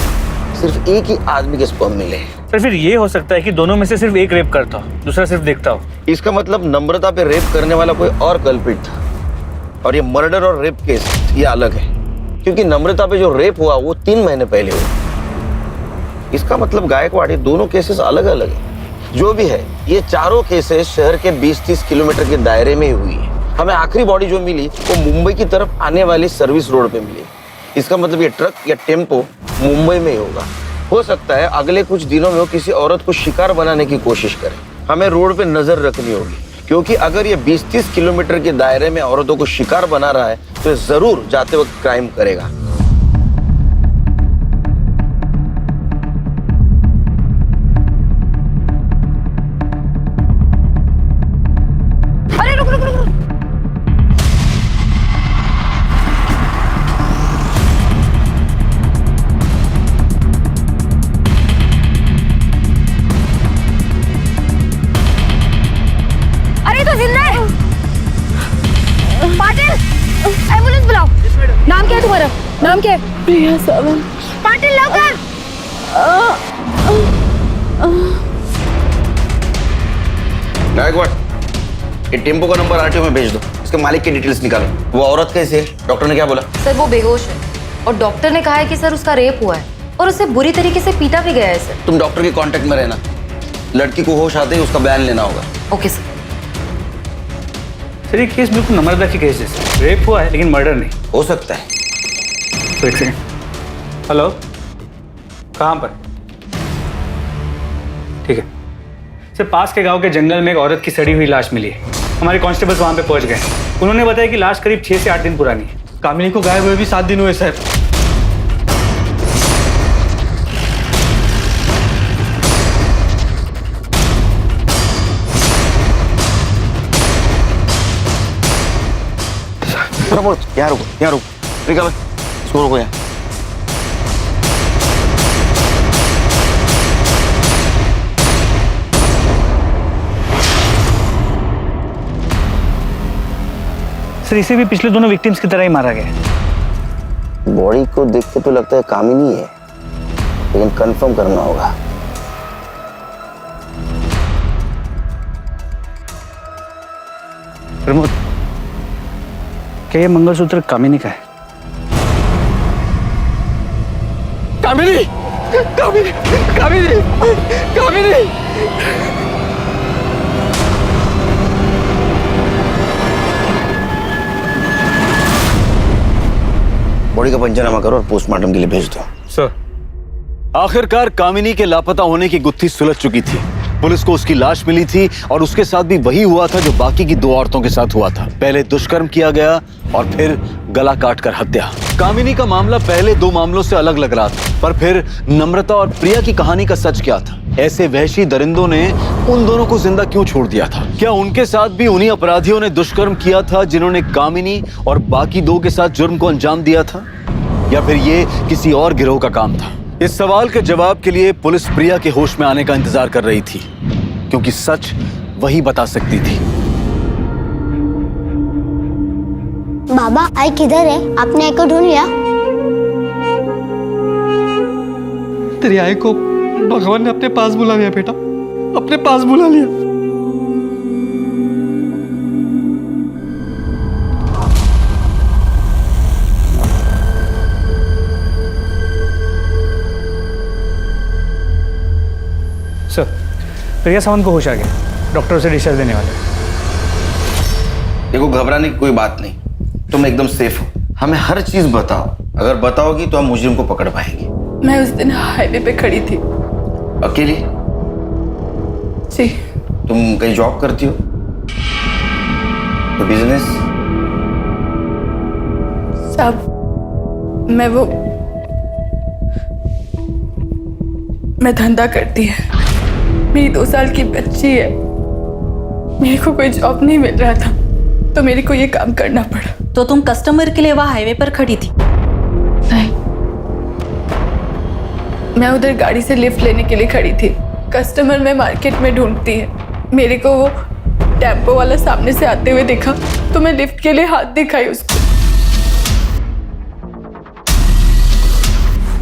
सिर्फ एक ही आदमी के स्पर्म मिले हैं। सर, फिर ये हो सकता है कि दोनों में से सिर्फ एक रेप करता हो, दूसरा सिर्फ देखता हो। इसका मतलब नम्रता पे रेप करने वाला कोई और कल्प्रिट था, और ये मर्डर और रेप केस ये अलग है, क्योंकि नम्रता पे जो रेप हुआ वो 3 महीने पहले हुआ। इसका मतलब गायकवाड़, ये दोनों केसेस अलग अलग है। जो भी है, ये चारों केसेस शहर के 20-30 किलोमीटर के दायरे में ही हुई है। हमें आखिरी बॉडी जो मिली वो मुंबई की तरफ आने वाली सर्विस रोड पे मिली। इसका मतलब ये ट्रक या टेम्पो मुंबई में ही होगा। हो सकता है अगले कुछ दिनों में वो किसी औरत को शिकार बनाने की कोशिश करे। हमें रोड पे नजर रखनी होगी, क्योंकि अगर ये 20-30 किलोमीटर के दायरे में औरतों को शिकार बना रहा है तो ये जरूर जाते वक्त क्राइम करेगा। अरे रुक रुक रुक। अरे तो जिंदा है। पाटिल, एम्बुलेंस बुलाओ। नाम क्या है तुम्हारा? नाम क्या है? प्रिया सावंत। पाटिल लवकर। गायकवाड़, ये टेम्पो का नंबर आरटीओ में भेज दो, इसके मालिक की डिटेल्स निकालो। वो औरत कैसी है? डॉक्टर ने क्या बोला? सर वो बेहोश है और डॉक्टर ने कहा है कि सर उसका रेप हुआ है और उसे बुरी तरीके से पीटा भी गया है सर। तुम डॉक्टर के कांटेक्ट में रहना, लड़की को होश आते ही उसका बयान लेना होगा। Okay sir. सर ये केस बिल्कुल नम्रता की केस जैसे, रेप हुआ है लेकिन मर्डर नहीं। हो सकता है। तो एक सेकेंड, हेलो, कहाँ पर? ठीक है सर, पास के गांव के जंगल में एक औरत की सड़ी हुई लाश मिली है। हमारे कांस्टेबल्स वहां पे पहुंच गए। उन्होंने बताया कि लाश करीब 6 से 8 दिन पुरानी है। कामिनी को गायब हुए भी 7 दिन हुए सर। प्रमोद यहाँ रुको, यहाँ रुको, रिका भाई इसको रुको यहाँ। सर इसे भी पिछले दोनों विक्टिम्स की तरह ही मारा गया। बॉडी को देख के तो लगता है कामिनी है, लेकिन कंफर्म करना होगा। प्रमोद, क्या ये मंगलसूत्र कामिनी का है? कामिनी, कामिनी, कामिनी, कामिनी। बॉडी का पंचनामा करो और पोस्टमार्टम के लिए भेज दो। सर, आखिरकार कामिनी के लापता होने की गुत्थी सुलझ चुकी थी। पुलिस को उसकी लाश मिली थी और उसके साथ भी वही हुआ था जो बाकी की 2 औरतों के साथ हुआ था। पहले दुष्कर्म किया गया और फिर गला काटकर हत्या। कामिनी का मामला पहले 2 मामलों से अलग लग रहा था, पर फिर नम्रता और प्रिया की कहानी का सच क्या था? ऐसे वहशी दरिंदों ने उन दोनों को जिंदा क्यों छोड़ दिया था? क्या उनके साथ भी उन्हीं अपराधियों ने दुष्कर्म किया था जिन्होंने कामिनी और बाकी 2 के साथ जुर्म को अंजाम दिया था, या फिर ये किसी और गिरोह का काम था? इस सवाल के जवाब के लिए पुलिस प्रिया के होश में आने का इंतजार कर रही थी, क्योंकि सच वही बता सकती थी। बाबा आई किधर है? आपने आई को ढूंढ लिया? तेरी आई को भगवान ने अपने पास बुला लिया बेटा, अपने पास बुला लिया। सर, प्रिया सावंत को होश आ गया। डॉक्टर उसे डिस्चार्ज देने वाले। देखो, घबराने की कोई बात नहीं, तुम एकदम सेफ हो। हमें हर चीज बताओ, अगर बताओगी तो हम मुजरिम को पकड़ पाएंगे। मैं उस दिन हाईवे पे खड़ी थी। अकेली? जी। तुम कहीं जॉब करती हो? तो बिजनेस? साहब, मैं धंधा करती है। मेरी 2 साल की बच्ची है। मेरे को कोई जॉब नहीं मिल रहा था, तो मेरे को ये काम करना पड़ा। तो तुम कस्टमर के लिए वहाँ हाईवे पर खड़ी थी? नहीं, मैं उधर गाड़ी से लिफ्ट लेने के लिए खड़ी थी। कस्टमर में मार्केट में ढूंढती है। मेरे को वो टेम्पो वाला सामने से आते हुए देखा, तो मैं लिफ्ट के लिए हाथ दिखाई उसको।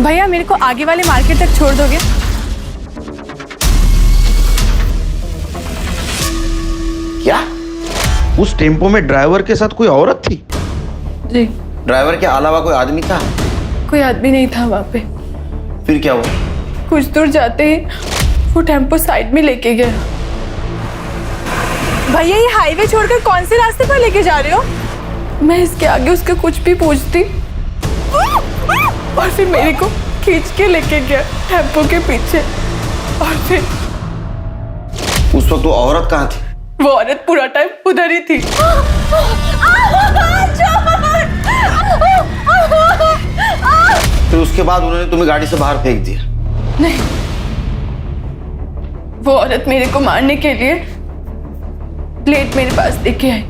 भैया, मेरे को आगे वाले मार्केट तक छोड़ दोगे? क्या उस टेम्पो में ड्राइवर के साथ कोई औरत थी? जी। ड्राइवर के अलावा कोई आदमी था? कोई आदमी नहीं था वहाँ पे। फिर क्या हुआ? कुछ दूर जाते ही वो टेम्पो साइड में लेके गया। भैया, ये हाईवे छोड़कर कौन से रास्ते पर लेके जा रहे हो? मैं इसके आगे उसका कुछ भी पूछती और फिर मेरे को खींच के लेके गया टेम्पो के पीछे। और फिर उस वक्त वो औरत कहाँ थी? वो औरत पूरा टाइम उधर ही थी। फिर उसके बाद उन्होंने तुम्हें गाड़ी से बाहर फेंक दिया? नहीं, वो औरत मेरे को मारने के लिए प्लेट मेरे पास लेके आई।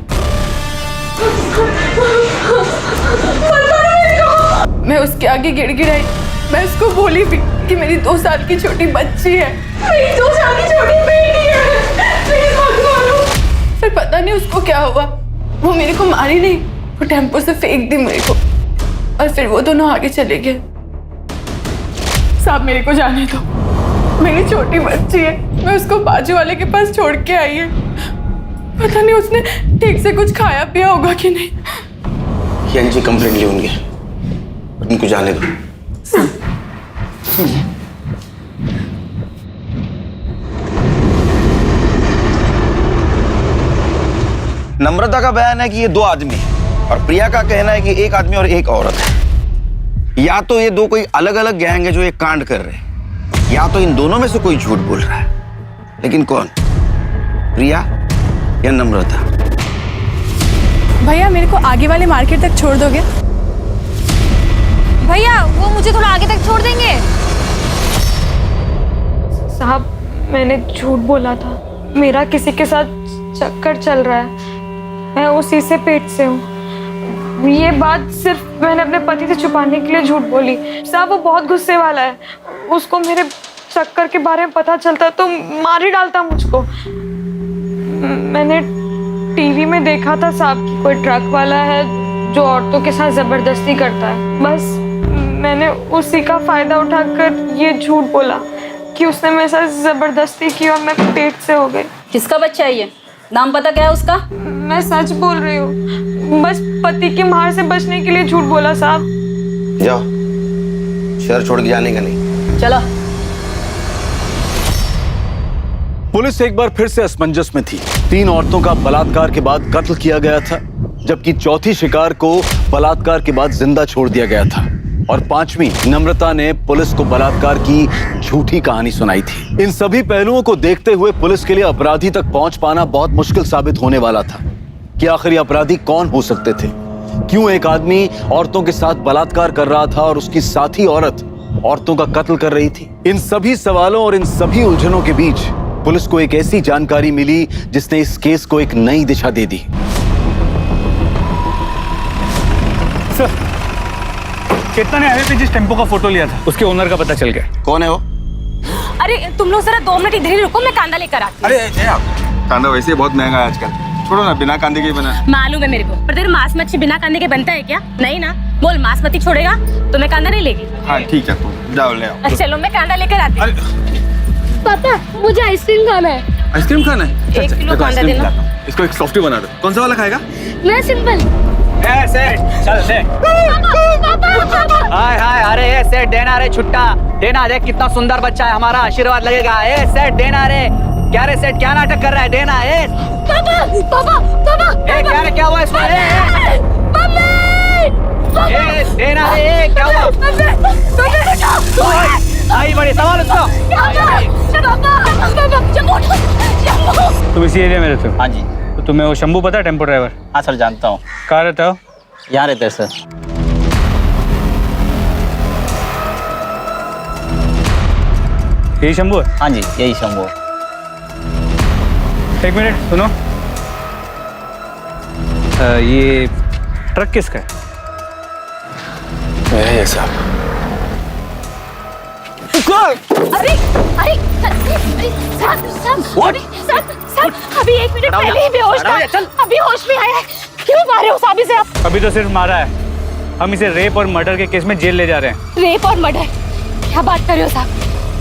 मैं उसके आगे गिड़गिड़ाई। मैं उसको बोली भी कि मेरी 2 साल की छोटी बच्ची है, मेरी 2 साल की छोटी बेटी है, प्लीज मत मारो। फिर पता नहीं उसको क्या हुआ, वो मेरे को मारी नहीं, वो टेम्पो से फेंक दी मेरे को, और फिर वो दोनों आगे चले गए। साहब, मेरे को जाने दो, मेरी छोटी बच्ची है, मैं उसको बाजू वाले के पास छोड़ के आई है। पता नहीं उसने ठीक से कुछ खाया पिया होगा कि नहीं। जी कंप्लेंट ली होंगे, उनको जाने दो। नम्रता का बयान है कि ये 2 आदमी हैं और प्रिया का कहना है कि एक आदमी और एक औरत है। या तो ये 2 कोई अलग अलग गैंग है जो एक कांड कर रहे हैं, या तो इन दोनों में से कोई झूठ बोल रहा है। लेकिन कौन, प्रिया या नम्रता? भैया मेरे को आगे वाले मार्केट तक छोड़ दोगे? भैया वो मुझे थोड़ा आगे तक छोड़ देंगे? साहब मैंने झूठ बोला था, मेरा किसी के साथ चक्कर चल रहा है, मैं उसी से पेट से हूँ। ये बात सिर्फ मैंने अपने पति से छुपाने के लिए झूठ बोली। साहब वो बहुत गुस्से वाला है, उसको मेरे चक्कर के बारे में पता चलता तो मार ही डालता मुझको। मैंने टीवी में देखा था साहब कि कोई ट्रक वाला है जो औरतों के साथ जबरदस्ती करता है, बस मैंने उसी का फायदा उठाकर ये झूठ बोला कि उसने मेरे साथ जबरदस्ती की और मैं पेट से हो गई। किसका बच्चा है ये? नाम पता क्या है उसका? मैं सच बोल रही हूँ, बस पति की मार से बचने के लिए झूठ बोला साहब। जाओ, शहर छोड़ के जाने का नहीं। चलो। पुलिस एक बार फिर से असमंजस में थी। 3 औरतों का बलात्कार के बाद कत्ल किया गया था, जबकि चौथी शिकार को बलात्कार के बाद जिंदा छोड़ दिया गया था, और 5वीं नम्रता ने पुलिस को बलात्कार की झूठी कहानी सुनाई थी। इन सभी पहलुओं को देखते हुए पुलिस के लिए अपराधी तक पहुंच पाना बहुत मुश्किल साबित होने वाला था कि आखिर ये अपराधी कौन हो सकते थे। क्यों एक आदमी औरतों के साथ बलात्कार कर रहा था और उसकी साथी औरत औरतों का कत्ल कर रही थी? इन सभी सवालों और इन सभी उलझनों के बीच पुलिस को एक ऐसी जानकारी मिली जिसने इस केस को एक नई दिशा दे दी। सर, चेतना ने हाईवे पे जिस टेम्पो का फोटो लिया था उसके ओनर का पता चल गया। कौन है वो? अरे तुम लोग जरा 2 मिनट इधर ही रुको, मैं कांदा लेकर आती हूँ। अरे कांदा वैसे बहुत महंगा है आजकल, छोड़ो ना, बिना कांदे के बना। मालूम है मेरे को, पर तेरे मांस मच्छी बिना कांदे के बनता है क्या? नहीं ना, बोल मांस मच्छी छोड़ेगा तो मैं कांदा नहीं लेगी। हाँ ठीक है, तुम जाओ ले आओ। चलो मैं कांदा लेकर आती हूँ। पापा मुझे आइसक्रीम खाना है। आइसक्रीम खाना है? 1 किलो कांदा देना। इसको एक सॉफ्टी बना दो। कौन सा वाला खाएगा? मैं सिंपल। चल से। हाय हाय, अरे ए सेठ देना रे, छुट्टा देना, देख कितना सुंदर बच्चा है हमारा, आशीर्वाद लगेगा। ए सेठ देना रे। क्या रे सेठ, क्या नाटक कर रहा है? देना। ए पापा पापा पापा ए क्या रे, क्या हुआ इसको? ए देना रे। ए क्या हुआ? आई बड़ी सवाल उसको। तुम इसी एरिया में रहते हो? हाँ जी। तो तुम्हें वो शंभू पता है, टेम्पो ड्राइवर? हाँ सर जानता हूँ। कहाँ रहता हो? यहाँ रहते हैं सर। यही शंभू है? हाँ जी यही शंभू। 1 मिनट सुनो, ये ट्रक किसका है? मेरा ही साहब। अरे अरे सर, अभी 1 मिनट पहले ही बेहोश था, अभी होश में आया है। क्यों मारे हो साहब इसे आप? अभी तो सिर्फ मारा है, हम इसे रेप और मर्डर के केस में जेल ले जा रहे हैं। रेप और मर्डर? क्या बात कर रहे हो साहब?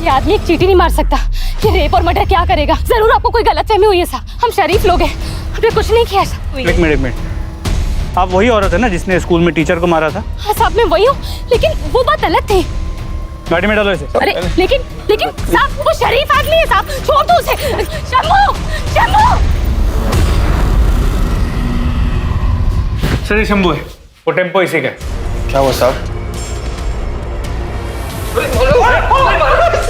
ये आदमी एक चींटी नहीं मार सकता। ये रेप और मर्डर क्या करेगा? जरूर आपको कोई गलतफहमी हुई है साहब, हम शरीफ लोग हैं, हमने कुछ नहीं किया साहब। 1 मिनट, आप वही औरत है ना जिसने स्कूल में टीचर को मारा था? हाँ साहब मैं वही हूँ, लेकिन वो बात अलग थी। गाड़ी में डालो इसे। अरे लेकिन साहब वो शरीफ आदमी है साहब, छोड़ दो उसे। शंभू शंभू। सर ये शंभू है, वो टेम्पो इसी का है। क्या हुआ साहब?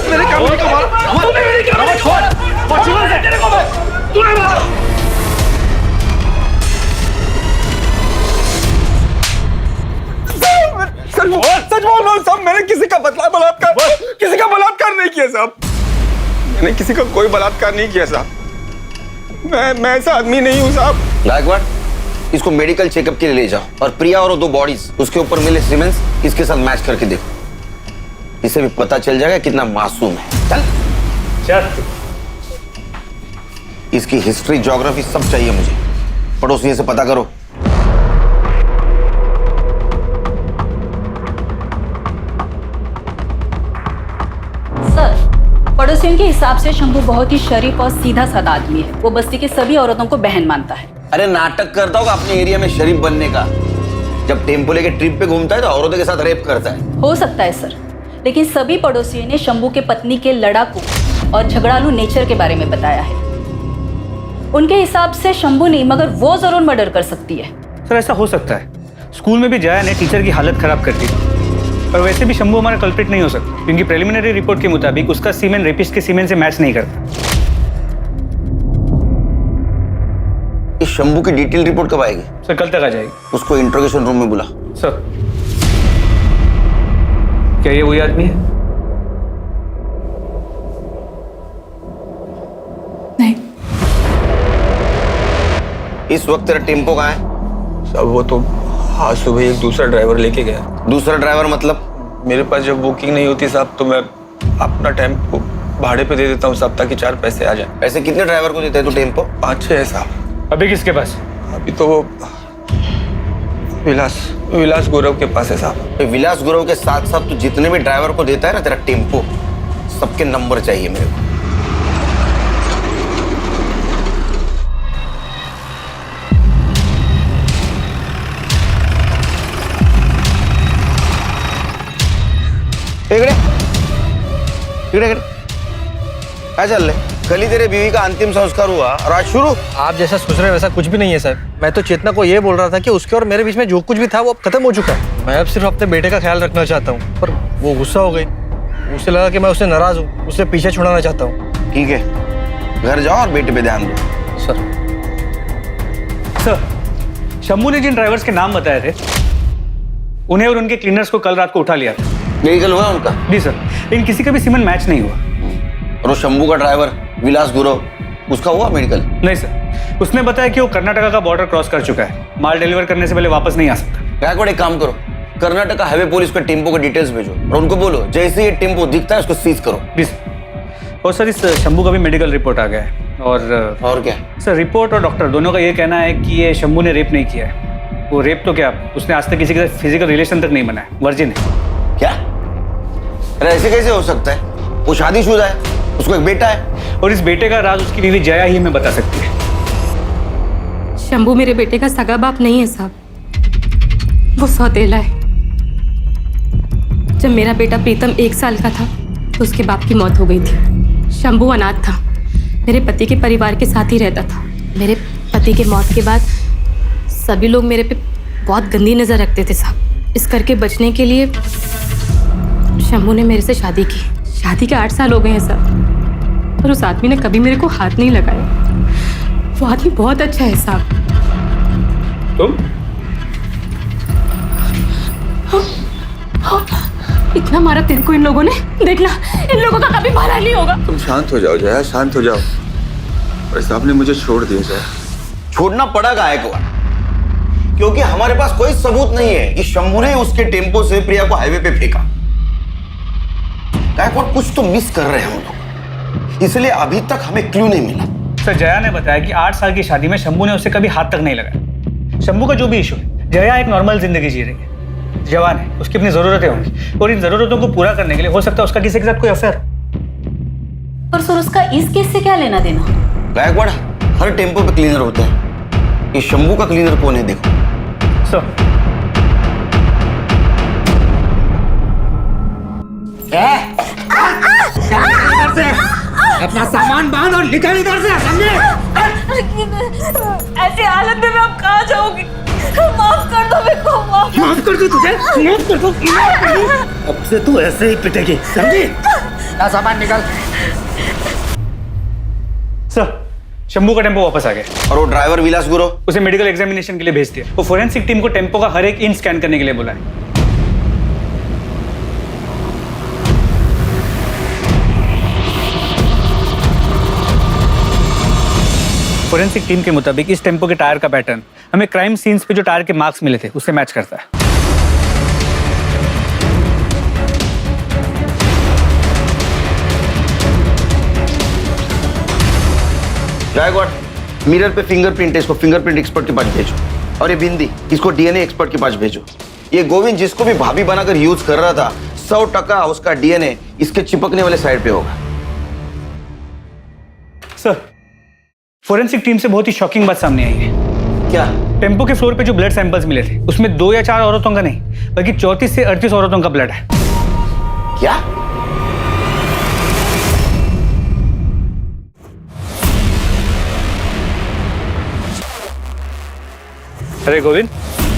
मेरे काम का मारा, तूने मेरी क्या मारा? छोड़, पॉसिबल है तेरे को, मैं तूने मारा। सच बोल रहा हूँ साहब, मैंने किसी का बलात्कार नहीं किया साहब। मैंने किसी का कोई बलात्कार नहीं किया साहब। मैं ऐसा आदमी नहीं हूँ साहब। गायकवाड़, इसको मेडिकल चेकअप के लिए ले जाओ और प्रिया और वो 2 बॉडीज उसके ऊपर मिले सीमेंस इसके साथ मैच करके देखो, इससे भी पता चल जाएगा कितना मासूम है। चल। इसकी हिस्ट्री, ज्योग्राफी सब चाहिए मुझे, पड़ोसियों से पता करो। सर पड़ोसियों के हिसाब से शंभू बहुत ही शरीफ और सीधा साधा आदमी है, वो बस्ती के सभी औरतों को बहन मानता है। अरे नाटक करता होगा अपने एरिया में शरीफ बनने का, जब टेम्पो लेके ट्रिप पे घूमता है तो औरतों के साथ रेप करता है। हो सकता है सर, लेकिन सभी पड़ोसियों ने शंभू के पत्नी के लड़ाकू और झगड़ालू नेचर के बारे में बताया है। उनके हिसाब से शंभू नहीं मगर वो जरूर मर्डर कर सकती है। सर ऐसा हो सकता है, स्कूल में भी जया ने टीचर की हालत खराब कर दी, पर वैसे भी शंभू हमारा कल्प्रिट नहीं हो सकता क्योंकि प्रिलिमिनरी रिपोर्ट के मुताबिक उसका सीमेन रेपिस्ट के सीमेन से मैच नहीं करता। इस शंभू की डिटेल रिपोर्ट कब आएगी? सर कल तक आ जाएगी। उसको इंट्रोगेशन रूम में बुला। सर क्या ये वही आदमी है? नहीं। इस वक्त तेरा टेम्पो कहाँ है? सब वो तो आज सुबह एक दूसरा ड्राइवर लेके गया। दूसरा ड्राइवर मतलब? मेरे पास जब बुकिंग नहीं होती साहब तो मैं अपना टेम्पो भाड़े पे दे देता हूँ साहब, ताकि 4 पैसे आ जाए। ऐसे कितने ड्राइवर को देते हैं तू टेम्पो? 5-6 है साहब। अभी किसके पास? अभी तो वो विलास गौरव के पास है साहब। विलास गुरु के साथ साथ तू जितने भी ड्राइवर को देता है ना तेरा टेम्पो, सबके नंबर चाहिए मेरे को। इकडे क्या चल रहा है? कल ही तेरे बीवी का अंतिम संस्कार हुआ और आज शुरू? आप जैसा सोच रहे हैं वैसा कुछ भी नहीं है सर। मैं तो चेतना को ये बोल रहा था कि उसके और मेरे बीच में जो कुछ भी था वो अब खत्म हो चुका है। मैं अब सिर्फ अपने बेटे का ख्याल रखना चाहता हूँ, पर वो गुस्सा हो गई। उसे लगा कि मैं उससे नाराज हूँ, उससे पीछे छुड़ाना चाहता हूँ। ठीक है, घर जाओ और बेटे पे ध्यान दो। सर शंभू ने जिन ड्राइवर्स के नाम बताए थे उन्हें और उनके क्लीनर्स को कल रात को उठा लिया था। मेडिकल हुआ उनका? जी सर, लेकिन किसी का भी सीमेन मैच नहीं हुआ। और वो शंभू का ड्राइवर विलास गुरु, उसका हुआ मेडिकल? नहीं सर, उसने बताया कि वो कर्नाटका का बॉर्डर क्रॉस कर चुका है, माल डिलीवर करने से पहले वापस नहीं आ सकता। गायकवाड़ एक काम करो, कर्नाटका हाईवे पुलिस को टेम्पो के डिटेल्स भेजो और उनको बोलो जैसे ये टेम्पो दिखता है उसको सीज करो। जी सर। और सर इस शंभू का भी मेडिकल रिपोर्ट आ गया है। और क्या सर? रिपोर्ट और डॉक्टर दोनों का ये कहना है कि ये शंभू ने रेप नहीं किया है। वो रेप तो क्या, उसने आज तक किसी के साथ फिजिकल रिलेशन तक नहीं बनाया, वर्जिन है। क्या? अरे ऐसे कैसे हो सकता है? वो शादीशुदा है, उसको एक बेटा है। और इस बेटे का राज उसकी बीवी जया ही हमें बता सकती है। शंभू मेरे बेटे का सगा बाप नहीं है साहब, वो सौतेला है। जब मेरा बेटा प्रीतम 1 साल का था तो उसके बाप की मौत हो गई थी। शंभू अनाथ था, मेरे पति के परिवार के साथ ही रहता था। मेरे पति के मौत के बाद सभी लोग मेरे पे बहुत गंदी नज़र रखते थे साहब। इस करके बचने के लिए शंभू ने मेरे से शादी की। शादी के 8 साल हो गए हैं साहब, और उस आदमी ने कभी मेरे को हाथ नहीं लगाया। वो आदमी बहुत अच्छा है साहब। तुम? इतना मारा तेरे को इन लोगों ने, देखना इन लोगों का कभी भला नहीं होगा। तुम शांत हो जाओ जया, शांत हो जाओ। और साहब ने मुझे छोड़ दिया जया। छोड़ना पड़ा गायकवाड़, क्योंकि हमारे पास कोई सबूत नहीं है कि शंभू ने उसके टेम्पो से प्रिया को हाईवे पे फेंका। गायकवाड़ कुछ तो मिस कर रहे हैं हम लोग, इसलिए अभी तक हमें क्लू नहीं मिला। सर जया ने बताया कि 8 साल की शादी में शंभू ने उसे कभी हाथ तक नहीं लगाया। शंभू का जो भी इशू है, जया एक नॉर्मल जिंदगी जी रही है, जवान है, उसकी अपनी जरूरतें होंगी और इन जरूरतों को पूरा करने के लिए हो सकता है उसका किसी के साथ कोई अफेयर। पर सर उसका इस केस से क्या लेना देना? गायकवाड़ हर टेम्पो पे क्लीनर होता है, ये शंभू का क्लीनर कौन है देखो। सर अपना सामान बांध और निकल इधर से, समझे? ऐसी हालत में मैं अब कहाँ जाऊंगी? माफ कर दो मेरे को, माफ कर दो तुझे, माफ कर दो। अब से तू ऐसे ही पिटेगी, समझी? ना सामान निकल। सर शंभू का टेम्पो वापस आ गया। और वो ड्राइवर विलास गुरु, उसे मेडिकल एग्जामिनेशन के लिए भेज दिया। वो फोरेंसिक टीम को टेम्पो का हर एक इंच स्कैन करने के लिए बोला है। फोरेंसिक टीम के मुताबिक इस टेम्पो के टायर का पैटर्न हमें क्राइम सीन्स पे जो टायर के मार्क्स मिले थे उससे मैच करता है। गायकवाड़ मिरर पे फिंगरप्रिंट है, इसको फिंगरप्रिंट एक्सपर्ट के पास भेजो। और ये बिंदी इसको डीएनए एक्सपर्ट के पास भेजो। ये गोविंद जिसको भी भाभी बनाकर यूज कर रहा था, 100% उसका डीएनए इसके चिपकने वाले साइड पे होगा। सर फोरेंसिक टीम से बहुत ही शॉकिंग बात सामने आई है। क्या? टेम्पो के फ्लोर पे जो ब्लड सैंपल्स मिले थे उसमें 2 या 4 औरतों का नहीं बल्कि 34 से 38 औरतों का ब्लड है। क्या? अरे गोविंद,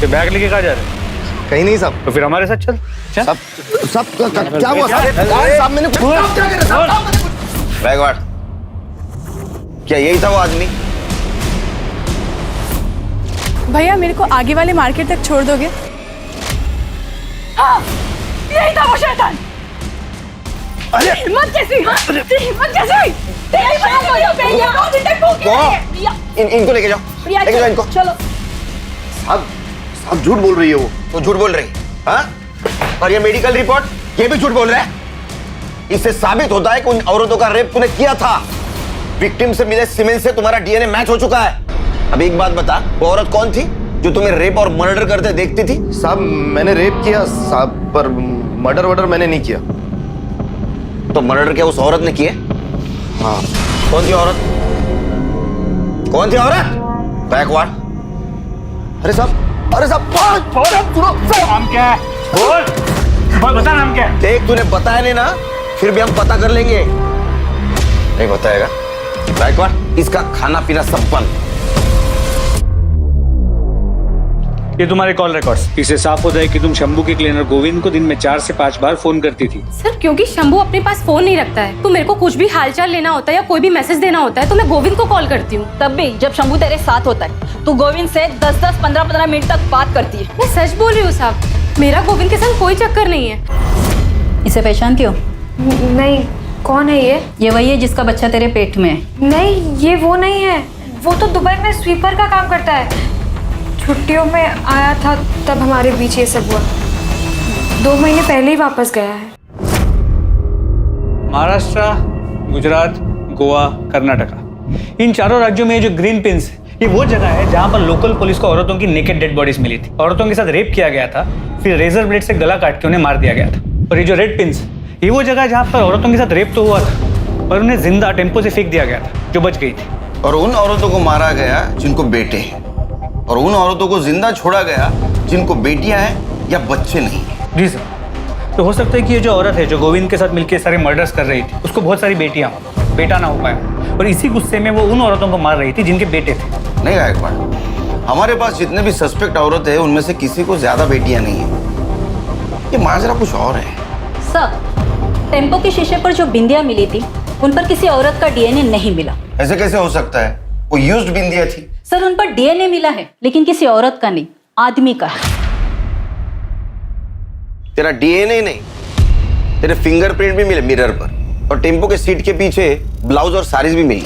ये बैग लेके कहाँ जा रहे हैं? कहीं नहीं साहब। तो फिर हमारे साथ चल। सब क्या हुआ साहब? मैंने बैगवाड़, क्या यही था वो आदमी? भैया मेरे को आगे वाले मार्केट तक छोड़ दोगे? हाँ, यही था वो शैतान। अरे हिम्मत कैसी? हिम्मत कैसी? इनको लेके जाओ इनको। चलो। साहब झूठ बोल रही है वो। तो झूठ बोल रही, हाँ? और ये मेडिकल रिपोर्ट, ये भी झूठ बोल रहा है। इससे साबित होता है कि उन औरतों का रेप तूने किया था। विक्टिम से मिले सीमेन से तुम्हारा डीएनए मैच हो चुका है। अब एक बात बता, वो औरत कौन थी जो तुम्हें रेप और मर्डर करते देखती थी? साहब मैंने रेप किया साहब, पर मर्डर वर्डर मैंने नहीं किया। तो मर्डर क्या उस औरत ने किया? हाँ। कौन थी औरत? कौन थी औरत? बैकवार्ड। अरे साहब सुनो। नाम क्या है? बोल बता, नाम क्या है? देख, तूने बताया नहीं ना, फिर भी हम पता कर लेंगे। नहीं बताएगा? बैकवार्ड, इसका खाना पीना सब बंद। ये तुम्हारे कॉल रिकॉर्ड्स। इससे साफ होता है कि तुम शंभू के क्लीनर गोविंद को दिन में 4 से 5 बार फोन करती थी। सर क्योंकि शंभू अपने पास फोन नहीं रखता है, तो मेरे को कुछ भी हालचाल लेना होता है या कोई भी मैसेज देना होता है तो मैं गोविंद को कॉल करती हूँ। तब भी जब शंभू तेरे साथ होता है तू गोविंद से 10-10, 15-15 मिनट तक बात करती है। मैं सच बोल रही हूँ साहब, मेरा गोविंद के साथ कोई चक्कर नहीं है। इसे पहचान क्यों? नहीं, कौन है ये? ये वही है जिसका बच्चा तेरे पेट में है। नहीं, ये वो नहीं है। वो तो दुबई में स्वीपर का काम करता है। छुट्टियों में आया था तब हमारे बीच ये सब हुआ। 2 महीने पहले ही वापस गया है। महाराष्ट्र, गुजरात, गोवा, कर्नाटका, इन चारों राज्यों में जो ग्रीन पिन्स, ये वो जगह है जहां पर लोकल पुलिस को औरतों की नेकेड डेड बॉडीज मिली थी। औरतों के साथ रेप किया गया था, फिर रेजर ब्लेड से गला काट के उन्हें मार दिया गया था। और ये जो रेड पिन्स, ये वो जगह है जहां पर औरतों के साथ रेप तो हुआ था और उन्हें जिंदा टेम्पो से फेंक दिया गया था, जो बच गई थी। और उन औरतों को मारा गया जिनको बेटे हैं, और उन औरतों को जिंदा छोड़ा गया जिनको बेटियां हैं या बच्चे नहीं हैं। जी सर। तो हो सकता है कि ये जो औरत है जो गोविंद के साथ मिलकर सारे मर्डर्स कर रही थी, उसको बहुत सारी बेटियां हो, बेटा ना हो पाया, और इसी गुस्से में वो उन औरतों को मार रही थी जिनके बेटे थे। नहीं गायकवाड़, हमारे पास जितने भी सस्पेक्ट औरत है उनमें से किसी को ज्यादा बेटियां नहीं है। ये माजरा कुछ और है। सर, टेम्पो के शीशे पर जो बिंदियां मिली थी उन पर किसी औरत का डीएनए नहीं मिला। ऐसे कैसे हो सकता है? वो यूज्ड बिंदिया थी। सर, उन पर डीएनए मिला है लेकिन किसी औरत का नहीं, आदमी का है। तेरा डीएनए नहीं, तेरे फिंगरप्रिंट भी मिले मिरर पर, और टेम्पो के सीट के पीछे ब्लाउज और साड़ीज भी मिली।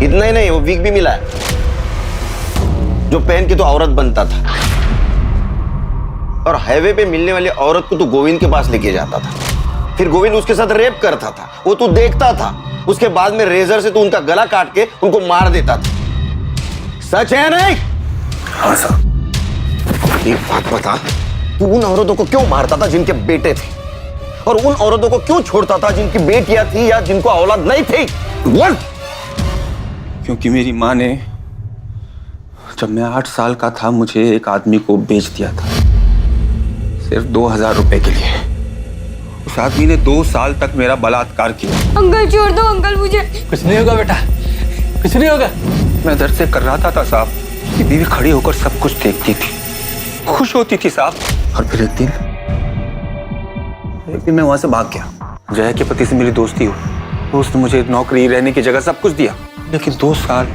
इतना ही नहीं, वो विग भी मिला है जो पहन के तो औरत बनता था। और हाईवे पे मिलने वाली औरत को तू गोविंद के पास लेके जाता था, फिर गोविंद उसके साथ रेप करता था, वो तू देखता था। उसके बाद में रेजर से तू उनका गला काट के उनको मार देता था। सच है नहीं? हाँ सर। एक बात बता, तू उन औरतों को क्यों मारता था जिनके बेटे थे, और उन औरतों को क्यों छोड़ता था जिनकी बेटियां थी या जिनको औलाद नहीं थी? बोल। क्योंकि मेरी माँ ने, जब मैं 8 साल का था, मुझे एक आदमी को बेच दिया था, सिर्फ 2000 रुपए के लिए। उस आदमी ने 2 साल तक मेरा बलात्कार किया। अंकल छोड़ दो अंकल मुझे। कुछ नहीं होगा बेटा, कुछ नहीं होगा। मैं दर्द से कर्राता था साहब। कि बीवी खड़ी होकर सब कुछ देखती थी, खुश होती थी साहब। और फिर एक दिन मैं वहां से भाग गया। जया के पति से मेरी दोस्ती हुई, तो उसने मुझे नौकरी, रहने की जगह, सब कुछ दिया। लेकिन 2 साल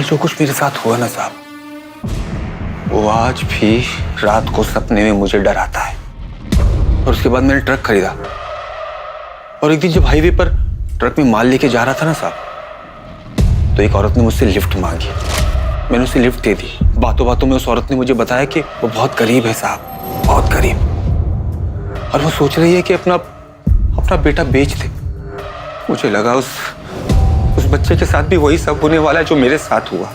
जो कुछ मेरे साथ हुआ ना साहब, वो आज भी रात को सपने में मुझे डराता है। और उसके बाद मैंने ट्रक खरीदा, और एक दिन जब हाईवे पर ट्रक में माल लेके जा रहा था ना साहब, तो एक औरत ने मुझसे लिफ्ट मांगी। मैंने उसे लिफ्ट दे दी। बातों बातों में उस औरत ने मुझे बताया कि वो बहुत गरीब है साहब, बहुत गरीब, और वो सोच रही है कि अपना बेटा बेच दे। मुझे लगा उस बच्चे के साथ भी वही सब होने वाला है जो मेरे साथ हुआ।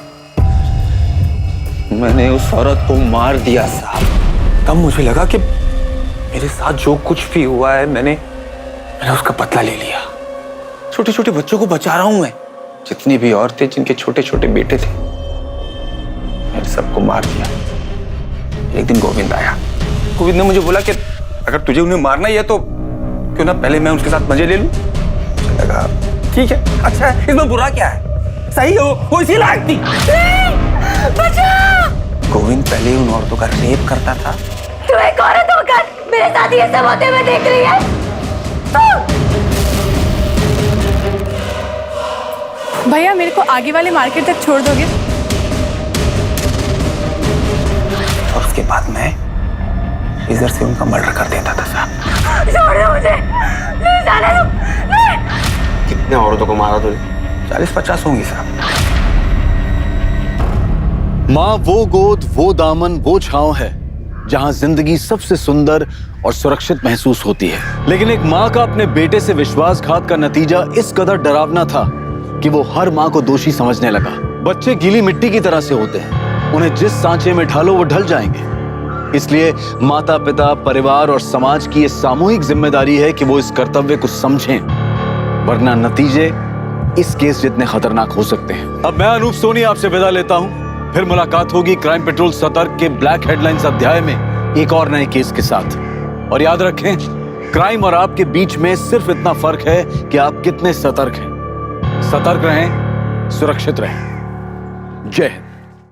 मैंने उस औरत को मार दिया साहब। तब मुझे लगा कि मेरे साथ जो कुछ भी हुआ है, मैंने उसका बदला ले लिया। छोटे छोटे बच्चों को बचा रहा हूं मैं। जितनी भी औरतें जिनके छोटे छोटे बेटे थे, मैंने सबको मार दिया। एक दिन गोविंद आया। गोविंद ने मुझे बोला कि अगर तुझे उन्हें मारना ही है तो क्यों ना पहले मैं उसके साथ मजे ले लूं। मुझे लगा ठीक है, अच्छा है, इसमें बुरा क्या है, सही हो, वो इसी लायक थी। गोविंद पहले ही उन औरतों का रेप करता था। तू एक औरत होकर मेरे साथ ये सब होते हुए देख रही है? भैया मेरे को आगे वाले मार्केट तक छोड़ दोगे? और उसके बाद मैं इधर से उनका मर्डर कर देता था साहब। छोड़ दो मुझे, नहीं जाने दो, नहीं। कितने औरतों को मारा तूने? 40-50 होंगी साहब। माँ वो गोद, वो दामन, वो छांव है जहां जिंदगी सबसे सुंदर और सुरक्षित महसूस होती है। लेकिन एक माँ का अपने बेटे से विश्वासघात का नतीजा इस कदर डरावना था कि वो हर माँ को दोषी समझने लगा। बच्चे गीली मिट्टी की तरह से होते हैं, उन्हें जिस सांचे में ढालो वो ढल जाएंगे। इसलिए माता पिता, परिवार और समाज की ये सामूहिक जिम्मेदारी है कि वो इस कर्तव्य को समझें, वरना नतीजे इस केस जितने खतरनाक हो सकते हैं। अब मैं अनूप सोनी आपसे विदा लेता हूं। फिर मुलाकात होगी क्राइम पेट्रोल सतर्क के ब्लैक हेडलाइंस अध्याय में एक और नए केस के साथ। और याद रखें, क्राइम और आपके बीच में सिर्फ इतना फर्क है कि आप कितने सतर्क हैं। सतर्क रहें, सुरक्षित रहें। जय हिंद।